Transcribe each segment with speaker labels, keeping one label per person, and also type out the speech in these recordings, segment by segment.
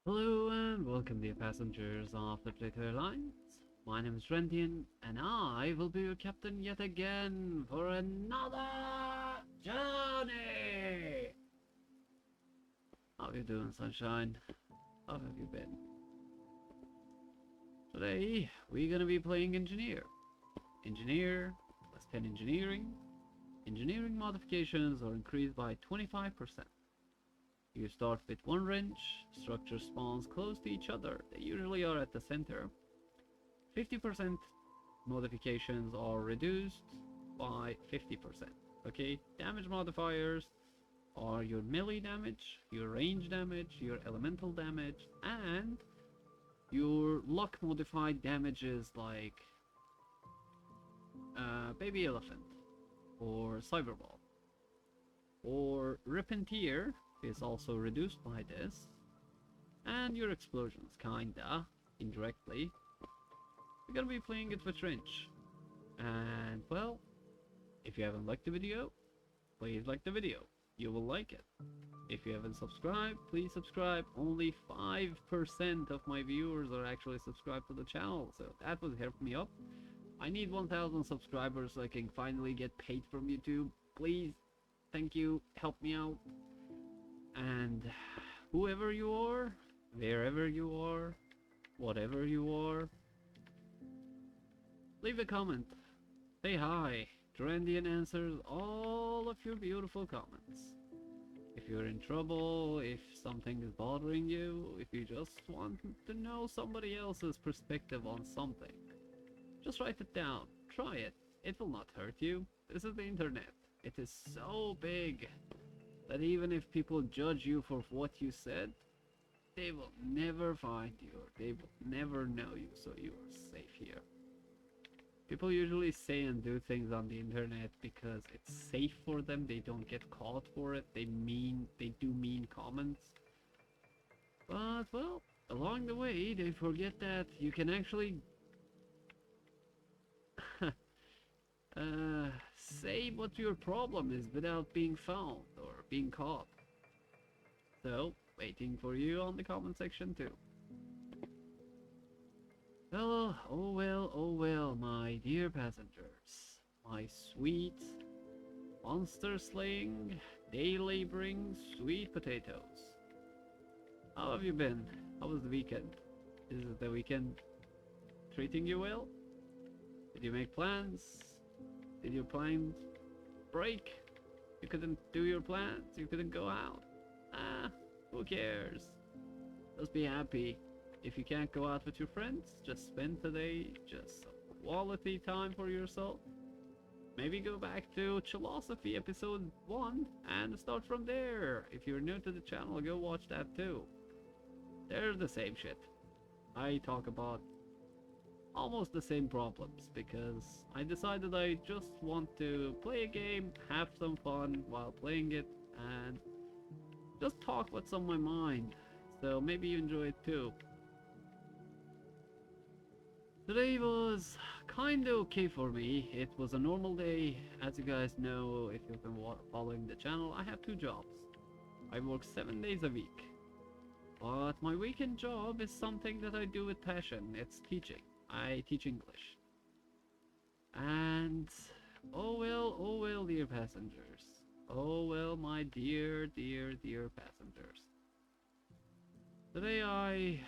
Speaker 1: Hello and welcome dear passengers of the Brotato Airlines. My name is Rendian and I will be your captain yet again for another journey! How you doing, sunshine? How have you been? Today we're gonna be playing Engineer. Engineer, plus 10 engineering. Engineering modifications are increased by 25%. You start with one wrench, structure spawns close to each other, they usually are at the center. 50% modifications are reduced by 50%. Okay, damage modifiers are your melee damage, your range damage, your elemental damage, and your luck modified damages like Baby Elephant, or Cyberball, or Repentir is also reduced by this, and your explosions, kinda, indirectly. We're gonna be playing it with Trench, and well, if you haven't liked the video, please like the video, you will like it. If you haven't subscribed, please subscribe. Only 5% of my viewers are actually subscribed to the channel, so that would help me up. I need 1,000 subscribers so I can finally get paid from YouTube. Please, thank you, help me out. And whoever you are, wherever you are, whatever you are, leave a comment. Say hi. Trendian answers all of your beautiful comments. If you're in trouble, if something is bothering you, if you just want to know somebody else's perspective on something, just write it down. Try it. It will not hurt you. This is the internet. It is so big that even if people judge you for what you said, they will never find you, or they will never know you, so you are safe here. People usually say and do things on the internet because it's safe for them, they don't get caught for it, they do mean comments. But, well, along the way, they forget that you can actually say what your problem is without being found or being caught. So, waiting for you on the comment section too. Well, oh well, my dear passengers, my sweet, monster slaying, day laboring, sweet potatoes. How have you been? How was the weekend? Is the weekend treating you well? Did you make plans? Did your plans break? You couldn't do your plans, you couldn't go out. Who cares? Just be happy. If you can't go out with your friends, just spend today just some quality time for yourself. Maybe go back to Chillasophy episode 1 and start from there. If you're new to the channel, go watch that too. They're the same shit. I talk about almost the same problems because I decided I just want to play a game, have some fun while playing it, and just talk what's on my mind. So maybe you enjoy it too. Today was kinda okay for me. It was a normal day. As you guys know, if you've been following the channel, I have 2 jobs. I work 7 days a week. But my weekend job is something that I do with passion. It's teaching. I teach English. And oh well, dear passengers. Oh well, my dear passengers. Today I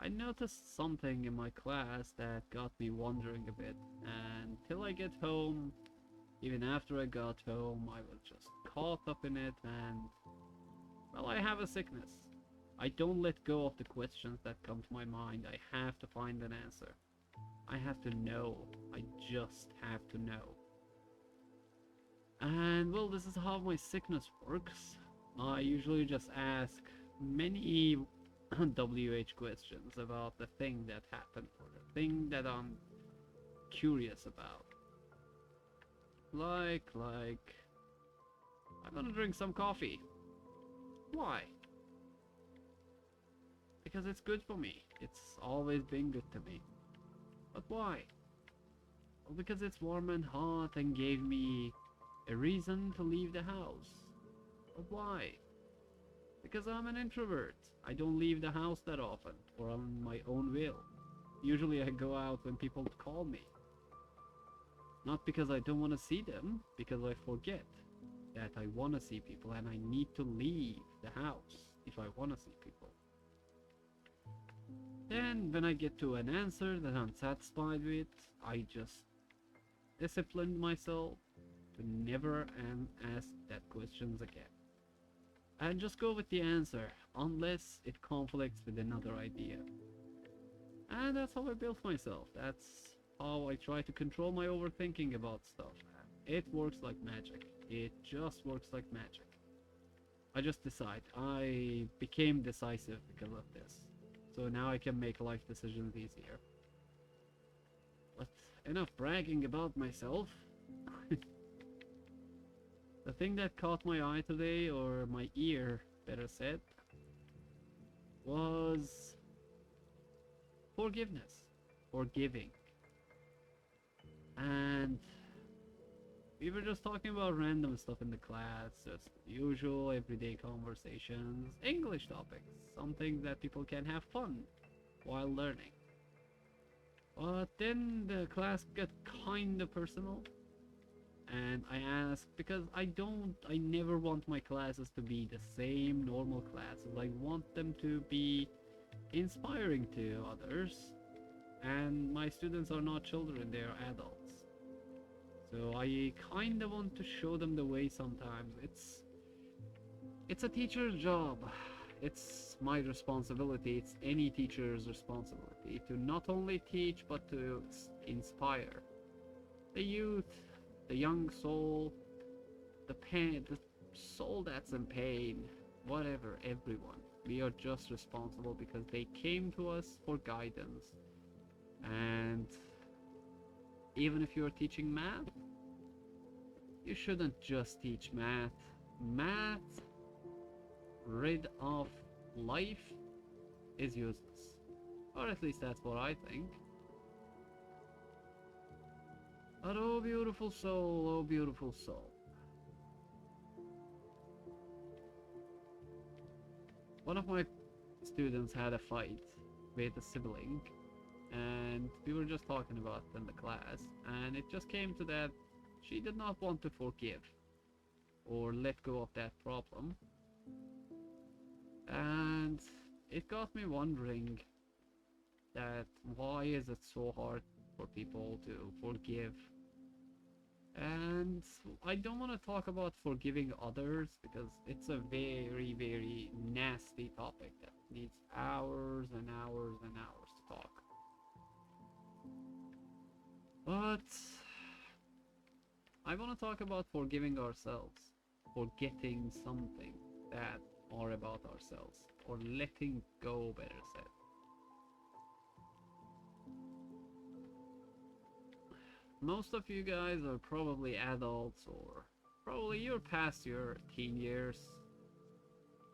Speaker 1: noticed something in my class that got me wondering a bit, and till I get home, even after I got home, I was just caught up in it, and well, I have a sickness. I don't let go of the questions that come to my mind. I have to find an answer. I have to know. I just have to know. And well, this is how my sickness works. I usually just ask many WH questions about the thing that happened, or the thing that I'm curious about. Like, I'm gonna drink some coffee. Why? Because it's good for me. It's always been good to me. But why? Well, because it's warm and hot and gave me a reason to leave the house. But why? Because I'm an introvert. I don't leave the house that often, or on my own will. Usually I go out when people call me. Not because I don't want to see them, because I forget that I want to see people and I need to leave the house if I want to see people. Then when I get to an answer that I'm satisfied with, I just disciplined myself to never ask that questions again. And just go with the answer, unless it conflicts with another idea. And that's how I built myself. That's how I try to control my overthinking about stuff. It works like magic. It just works like magic. I just decide. I became decisive because of this. So now I can make life decisions easier. But enough bragging about myself. The thing that caught my eye today, or my ear, better said, was forgiveness. Forgiving. And we were just talking about random stuff in the class, just usual everyday conversations, English topics, something that people can have fun while learning. But then the class got kinda personal, and I asked, because I never want my classes to be the same normal classes. I want them to be inspiring to others, and my students are not children, they are adults. So I kind of want to show them the way sometimes. It's a teacher's job. It's my responsibility. It's any teacher's responsibility to not only teach but to inspire the youth, the young soul, the soul that's in pain, whatever, everyone. We are just responsible because they came to us for guidance. And even if you're teaching math, you shouldn't just teach math. Math rid of life is useless. Or at least that's what I think. But oh beautiful soul, oh beautiful soul. One of my students had a fight with a sibling, and we were just talking about it in the class, and it just came to that she did not want to forgive or let go of that problem. And it got me wondering that why is it so hard for people to forgive? And I don't want to talk about forgiving others because it's a very, very nasty topic that needs hours and hours and hours to talk. But I want to talk about forgiving ourselves, forgetting something that are about ourselves, or letting go, better said. Most of you guys are probably adults, or probably you're past your teen years.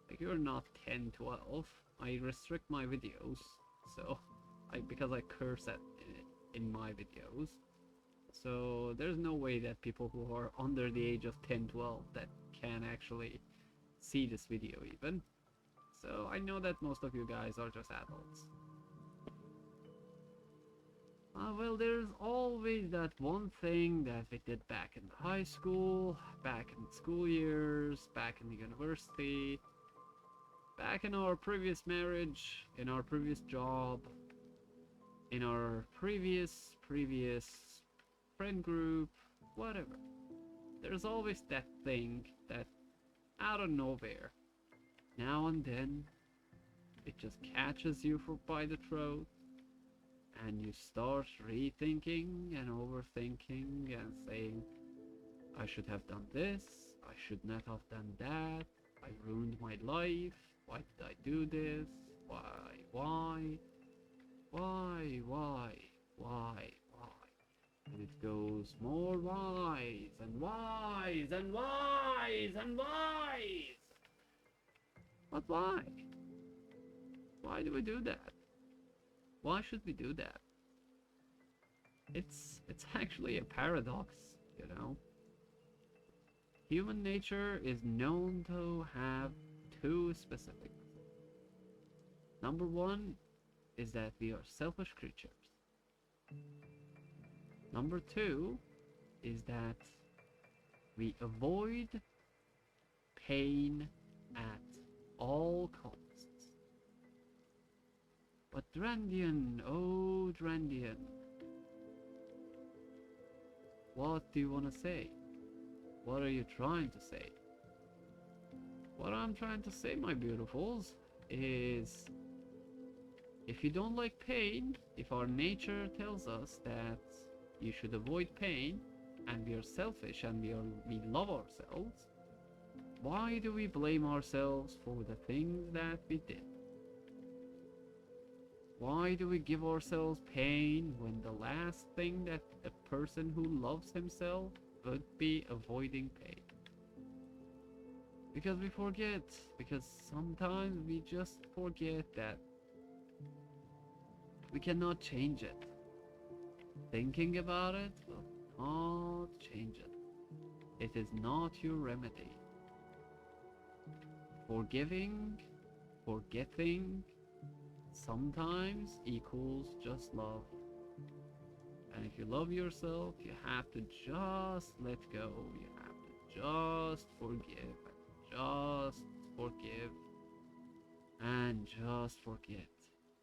Speaker 1: Like, you're not 10, 12. I restrict my videos, so because I curse in my videos. So there's no way that people who are under the age of 10, 12 that can actually see this video even. So I know that most of you guys are just adults. Well, there's always that one thing that we did back in high school, back in school years, back in the university, back in our previous marriage, in our previous job, in our previous friend group, whatever. There's always that thing that out of nowhere, now and then, it just catches you by the throat, and you start rethinking and overthinking and saying, I should have done this, I should not have done that, I ruined my life, why did I do this, why? And it goes more whys and whys and whys and whys. But why? Why do we do that? Why should we do that? It's actually a paradox, you know. Human nature is known to have two specifics. Number one is that we are selfish creatures. Number two is that we avoid pain at all costs. But Drandian, oh Drandian, what do you want to say? What are you trying to say? What I'm trying to say, my beautifuls, is if you don't like pain, if our nature tells us that you should avoid pain, and we are selfish and we love ourselves, why do we blame ourselves for the things that we did? Why do we give ourselves pain when the last thing that a person who loves himself would be avoiding pain? Because we forget, because sometimes we just forget that we cannot change it. Thinking about it will not change it. It is not your remedy. Forgiving, forgetting, sometimes equals just love. And if you love yourself, you have to just let go. You have to just forgive, just forgive, and just forget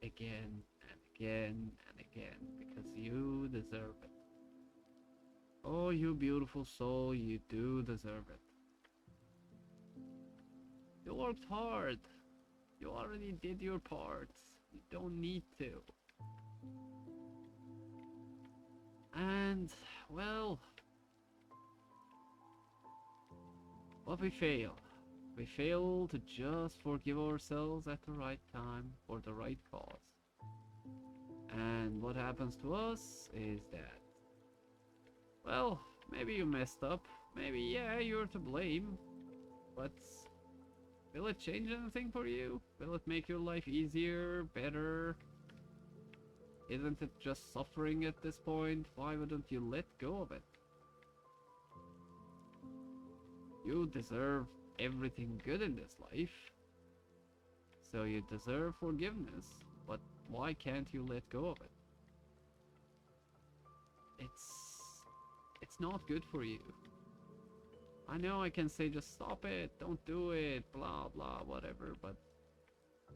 Speaker 1: again and again and again, because you deserve it. Oh, you beautiful soul, you do deserve it. You worked hard. You already did your part. You don't need to. And, well, but we fail. We fail to just forgive ourselves at the right time for the right cause. And what happens to us is that, well, maybe you messed up. Maybe, yeah, you're to blame. But will it change anything for you? Will it make your life easier, better? Isn't it just suffering at this point? Why wouldn't you let go of it? You deserve everything good in this life. So you deserve forgiveness, but why can't you let go of it? It's not good for you. I know I can say just stop it, don't do it, blah blah, whatever, but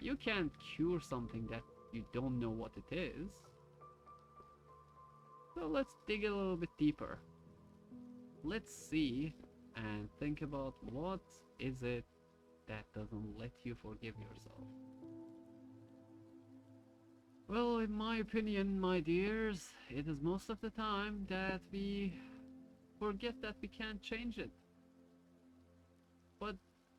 Speaker 1: you can't cure something that you don't know what it is. So let's dig a little bit deeper. Let's see and think about what is it that doesn't let you forgive yourself. Well, in my opinion, my dears, it is most of the time that we forget that we can't change it. But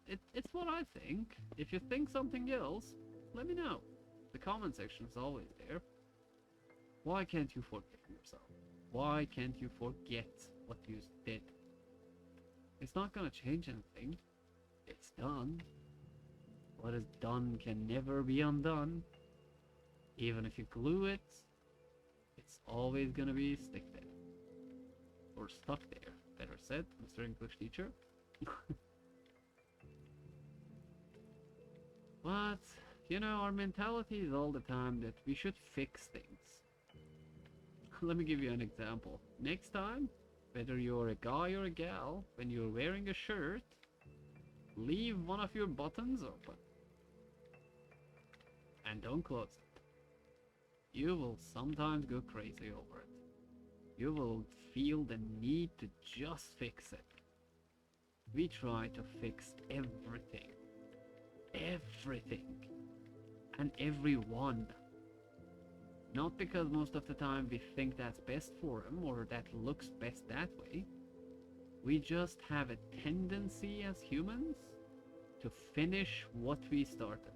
Speaker 1: it's what I think. If you think something else, let me know. The comment section is always there. Why can't you forgive yourself? Why can't you forget what you did? It's not gonna change anything. It's done. What is done can never be undone. Even if you glue it, it's always gonna be stick there. Or stuck there, better said, Mr. English teacher. But, you know, our mentality is all the time that we should fix things. Let me give you an example. Next time, whether you're a guy or a gal, when you're wearing a shirt, leave one of your buttons open. And don't close it. You will sometimes go crazy over it. You will feel the need to just fix it. We try to fix everything. Everything. And everyone. Not because most of the time we think that's best for him or that looks best that way. We just have a tendency as humans to finish what we started.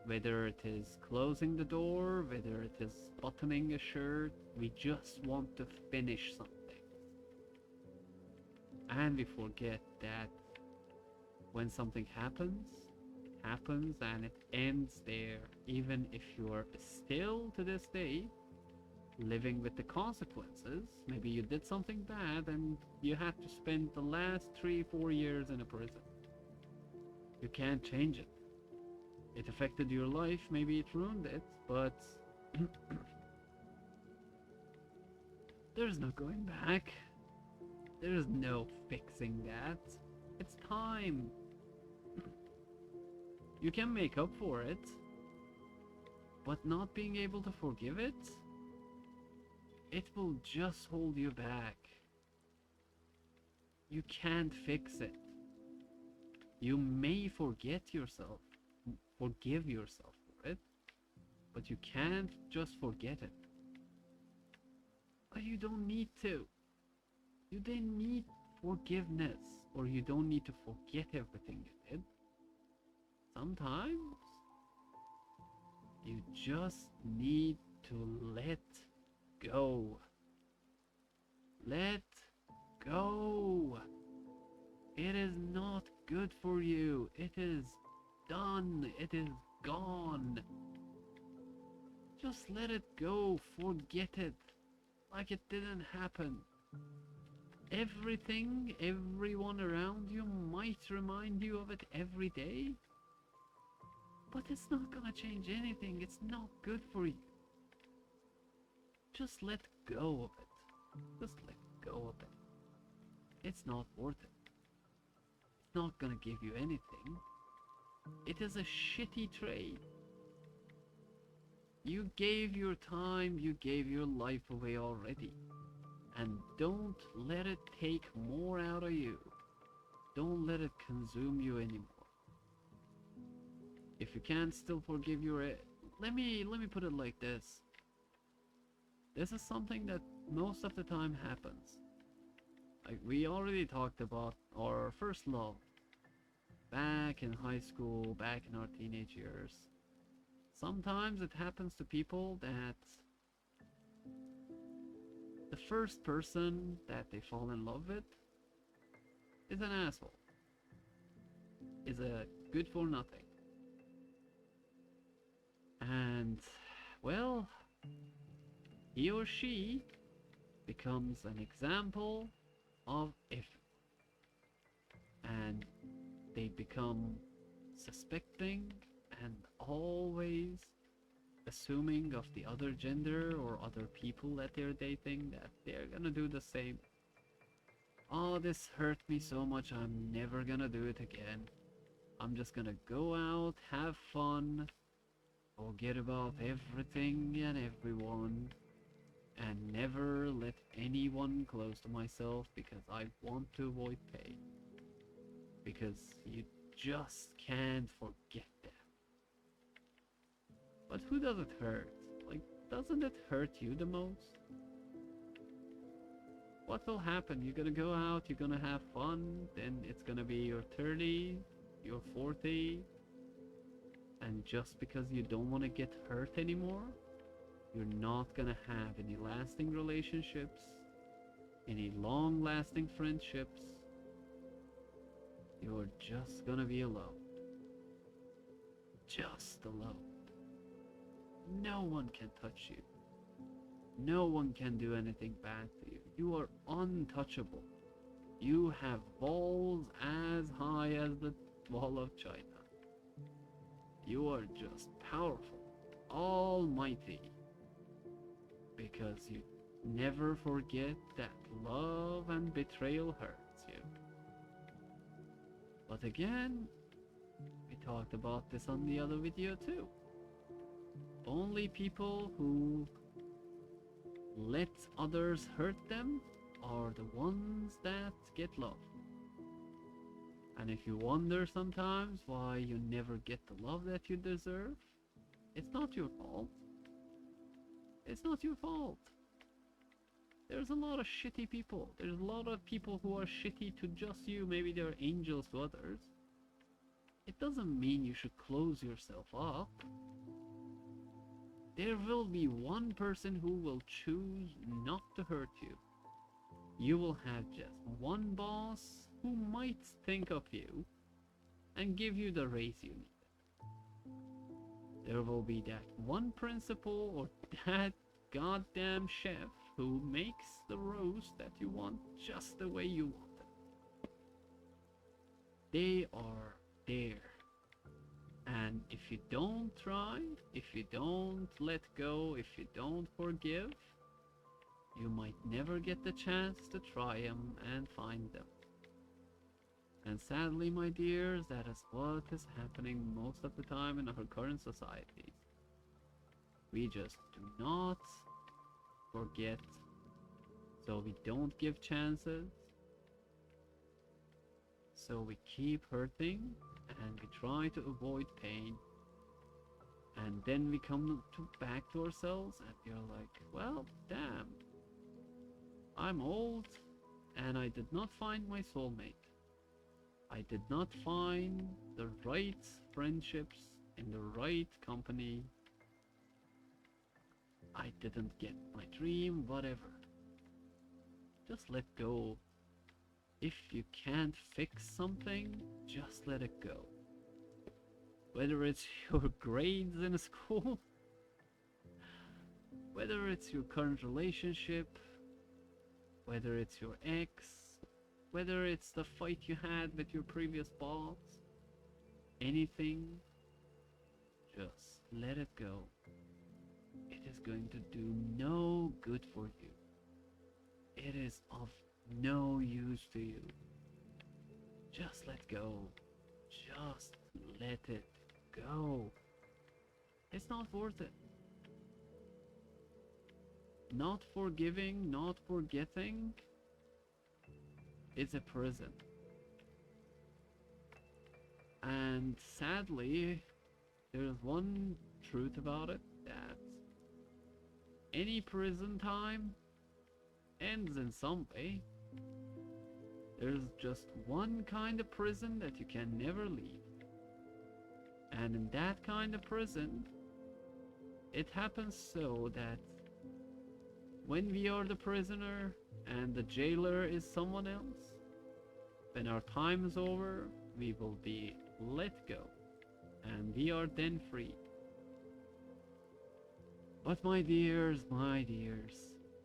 Speaker 1: Whether it is closing the door, whether it is buttoning a shirt, we just want to finish something. And we forget that when something happens, it happens and it ends there, even if you're still to this day living with the consequences. Maybe you did something bad and you had to spend the last 3-4 years in a prison. You can't change it. It affected your life, maybe it ruined it, but there's no going back. There's no fixing that. It's time. You can make up for it, but not being able to forgive it, it will just hold you back. You can't fix it. You may forgive yourself for it, but you can't just forget it. But you don't need to. You didn't need forgiveness, or you don't need to forget everything you did. Sometimes you just need to let go. Let go. It is not good for you. It is done. It is gone. Just let it go. Forget it. Like it didn't happen. Everything, everyone around you might remind you of it every day, but it's not gonna change anything. It's not good for you. Just let go of it. Just let go of it. It's not worth it. It's not gonna give you anything. It is a shitty trade. You gave your time, you gave your life away already. And don't let it take more out of you. Don't let it consume you anymore. If you can't still forgive your... Let me put it like this. This is something that most of the time happens. Like, we already talked about our first love. Back in high school, back in our teenage years. Sometimes it happens to people that the first person that they fall in love with is an asshole. Is a good for nothing. And, well, he or she becomes an example of if. And they become suspecting and always assuming of the other gender or other people that they're dating that they're gonna do the same. Oh, this hurt me so much, I'm never gonna do it again. I'm just gonna go out, have fun, forget about everything and everyone, and never let anyone close to myself because I want to avoid pain. Because you just can't forget them. But who does it hurt? Like, doesn't it hurt you the most? What will happen? You're gonna go out, you're gonna have fun, then it's gonna be your 30, your 40, and just because you don't want to get hurt anymore, you're not gonna have any lasting relationships, any long-lasting friendships. You're just gonna be alone. Just alone. No one can touch you. No one can do anything bad to you. You are untouchable. You have balls as high as the wall of China. You are just powerful, almighty. Because you never forget that love and betrayal hurts you. But again, we talked about this on the other video too. Only people who let others hurt them are the ones that get love. And if you wonder sometimes why you never get the love that you deserve, it's not your fault. It's not your fault. There's a lot of shitty people. There's a lot of people who are shitty to just you. Maybe they're angels to others. It doesn't mean you should close yourself up. There will be one person who will choose not to hurt you. You will have just one boss who might think of you and give you the raise you need. There will be that one principal or that goddamn chef who makes the roast that you want just the way you want it. They are there If you don't try, if you don't let go, if you don't forgive, you might never get the chance to try them and find them. And sadly, my dears, that is what is happening most of the time in our current society. We just do not forget, so we don't give chances, so we keep hurting and we try to avoid pain. And then we come back to ourselves and we're like, well, damn, I'm old and I did not find my soulmate. I did not find the right friendships in the right company. I didn't get my dream, whatever. Just let go. If you can't fix something, just let it go. Whether it's your grades in school, whether it's your current relationship, whether it's your ex, whether it's the fight you had with your previous boss, anything, just let it go. It is going to do no good for you. It is of no use to you. Just let go. Just let it go. It's not worth it. Not forgiving, not forgetting, is a prison. And sadly, there's one truth about it, that any prison time ends in some way. There's just one kind of prison that you can never leave. And in that kind of prison, it happens so that when we are the prisoner and the jailer is someone else, when our time is over, we will be let go and we are then free. But my dears,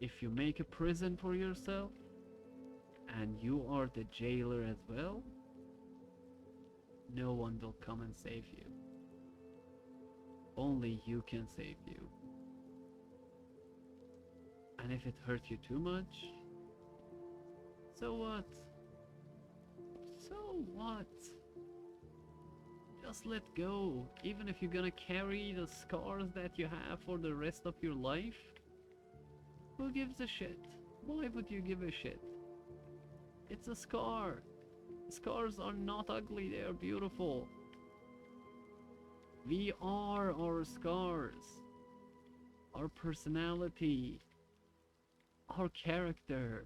Speaker 1: if you make a prison for yourself and you are the jailer as well, no one will come and save you. Only you can save you. And if it hurt you too much, so what? So what? Just let go. Even if you're gonna carry the scars that you have for the rest of your life, who gives a shit? Why would you give a shit? It's a scar. Scars are not ugly, they are beautiful. We are our scars. Our personality. Our character.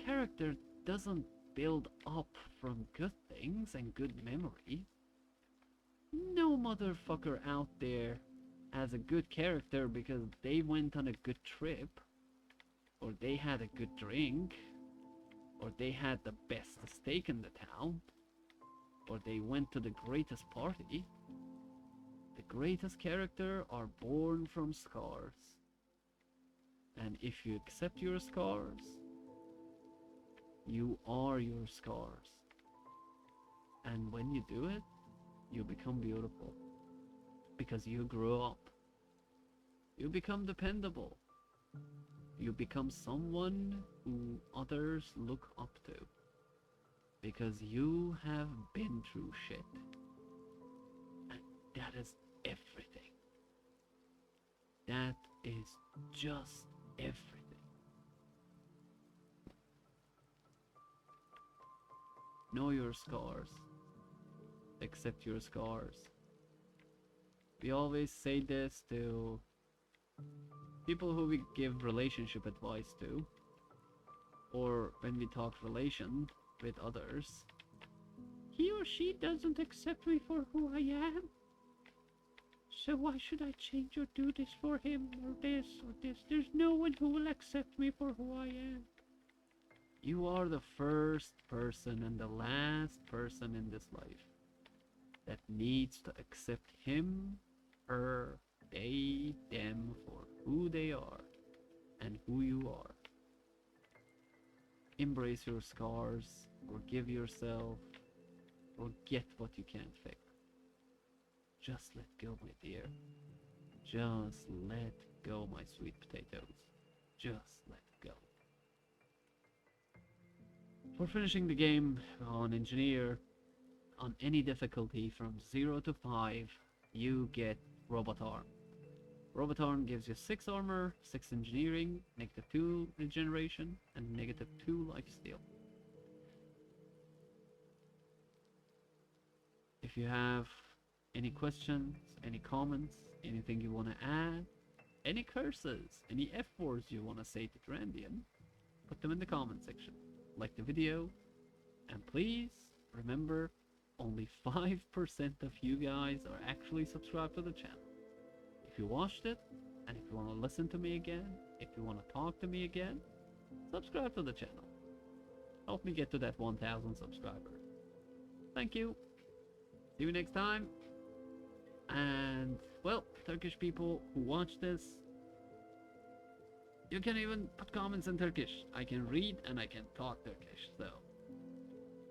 Speaker 1: Character doesn't build up from good things and good memory. No motherfucker out there has a good character because they went on a good trip, or they had a good drink, or they had the best steak in the town, or they went to the greatest party. The greatest character are born from scars. And if you accept your scars, you are your scars. And when you do it, you become beautiful. Because you grow up. You become dependable. You become someone who others look up to. Because you have been through shit. And that is everything. That is just everything. Know your scars. Accept your scars. We always say this to people who we give relationship advice to, or when we talk relation with others. He or she doesn't accept me for who I am. So why should I change or do this for him or this or this? There's no one who will accept me for who I am. You are the first person and the last person in this life that needs to accept him, her, they, them for who they are and who you are. Embrace your scars, forgive yourself, forget what you can't fix. Just let go, my dear. Just let go, my sweet potatoes. Just let go. For finishing the game on Engineer, on any difficulty from 0 to 5, you get Robot Arm. Robot Arm gives you 6 armor, 6 engineering, -2 regeneration, and -2 lifesteal. If you have any questions, any comments, anything you want to add, any curses, any F-words you want to say to Trandian, put them in the comment section. Like the video, and please remember, only 5% of you guys are actually subscribed to the channel. If you watched it, and if you want to listen to me again, if you want to talk to me again, subscribe to the channel. Help me get to that 1,000 subscribers. Thank you. See you next time. And, well, Turkish people who watch this, you can even put comments in Turkish. I can read and I can talk Turkish, so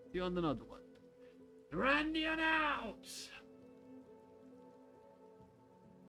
Speaker 1: see you on another one. Randian out!